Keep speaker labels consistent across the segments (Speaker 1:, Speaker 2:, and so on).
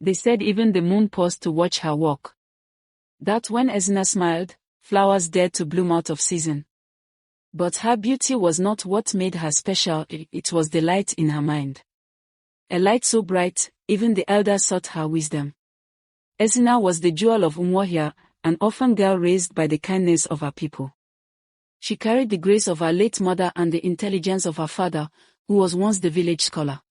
Speaker 1: They said even the moon paused to watch her walk. That when Ezna smiled, flowers dared to bloom out of season. But her beauty was not what made her special, it was the light in her mind. A light so bright, even the elders sought her wisdom. Ezna was the jewel of Umuahia, an orphan girl raised by the kindness of her people. She carried the grace of her late mother and the intelligence of her father, who was once the village scholar.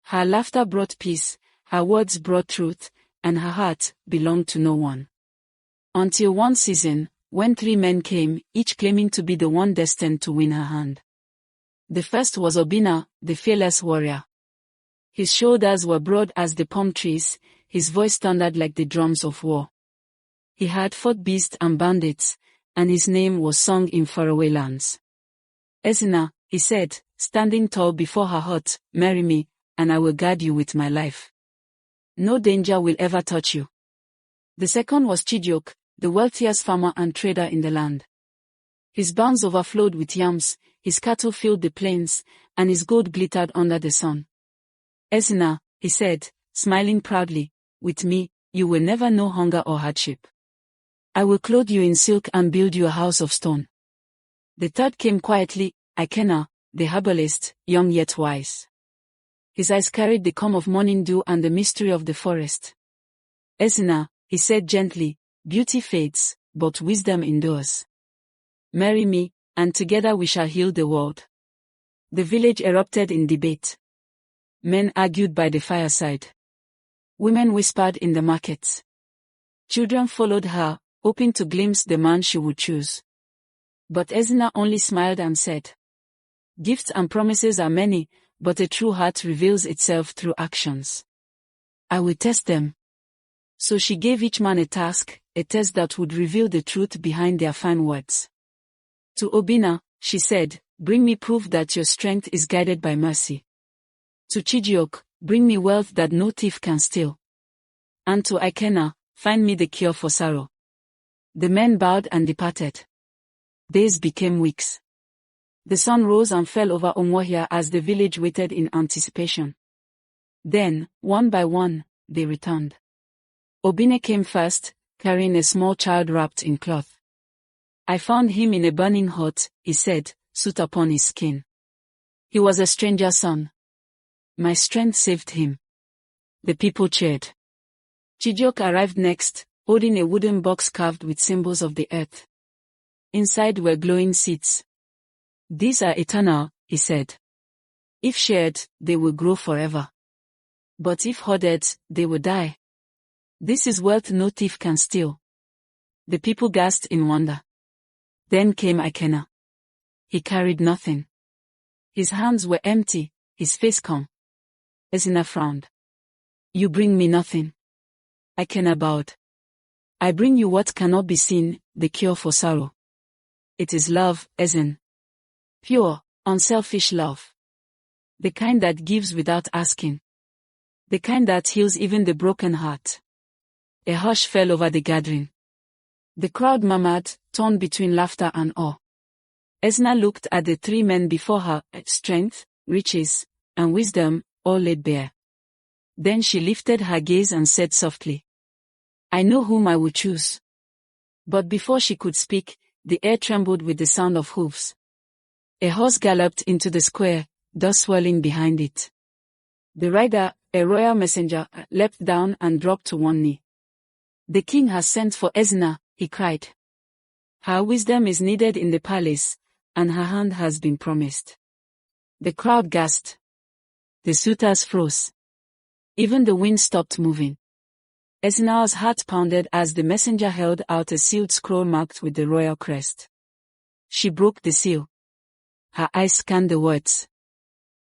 Speaker 1: Her laughter brought peace, her words brought truth, and her heart belonged to no one. Until one season, when 3 men came, each claiming to be the one destined to win her hand. The first was Obinna, the fearless warrior. His shoulders were broad as the palm trees, his voice thundered like the drums of war. He had fought beasts and bandits, and his name was sung in faraway lands. Ezna, he said, standing tall before her hut, marry me, and I will guard you with my life. No danger will ever touch you. The second was Chijioke, the wealthiest farmer and trader in the land. His barns overflowed with yams, his cattle filled the plains, and his gold glittered under the sun. Ezna, he said, smiling proudly, with me, you will never know hunger or hardship. I will clothe you in silk and build you a house of stone. The third came quietly, Ikena, the herbalist, young yet wise. His eyes carried the calm of morning dew and the mystery of the forest. Ezna, he said gently, beauty fades, but wisdom endures. Marry me, and together we shall heal the world. The village erupted in debate. Men argued by the fireside. Women whispered in the markets. Children followed her, hoping to glimpse the man she would choose. But Ezna only smiled and said, gifts and promises are many, but a true heart reveals itself through actions. I will test them. So she gave each man a task, a test that would reveal the truth behind their fine words. To Obinna, she said, bring me proof that your strength is guided by mercy. To Chijioke, bring me wealth that no thief can steal. And to Ikena, find me the cure for sorrow. The men bowed and departed. Days became weeks. The sun rose and fell over Umuahia as the village waited in anticipation. Then, one by one, they returned. Obinna came first, carrying a small child wrapped in cloth. I found him in a burning hut, he said, soot upon his skin. He was a stranger's son. My strength saved him. The people cheered. Chijioke arrived next, holding a wooden box carved with symbols of the earth. Inside were glowing seeds. These are eternal, he said. If shared, they will grow forever. But if hoarded, they will die. This is wealth no thief can steal. The people gasped in wonder. Then came Ikena. He carried nothing. His hands were empty, his face calm. Ezna frowned. You bring me nothing. Ikena bowed. I bring you what cannot be seen, the cure for sorrow. It is love, Ezn. Pure, unselfish love. The kind that gives without asking. The kind that heals even the broken heart. A hush fell over the gathering. The crowd murmured, torn between laughter and awe. Ezna looked at the 3 men before her, strength, riches, and wisdom, all laid bare. Then she lifted her gaze and said softly, I know whom I will choose. But before she could speak, the air trembled with the sound of hooves. A horse galloped into the square, dust swirling behind it. The rider, a royal messenger, leapt down and dropped to one knee. The king has sent for Ezna, he cried. Her wisdom is needed in the palace, and her hand has been promised. The crowd gasped. The suitors froze. Even the wind stopped moving. Ezna's heart pounded as the messenger held out a sealed scroll marked with the royal crest. She broke the seal. Her eyes scanned the words.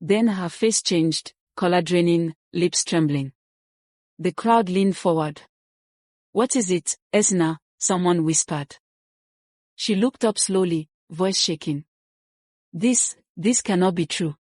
Speaker 1: Then her face changed, color draining, lips trembling. The crowd leaned forward. What is it, Ezna? Someone whispered. She looked up slowly, voice shaking. This cannot be true.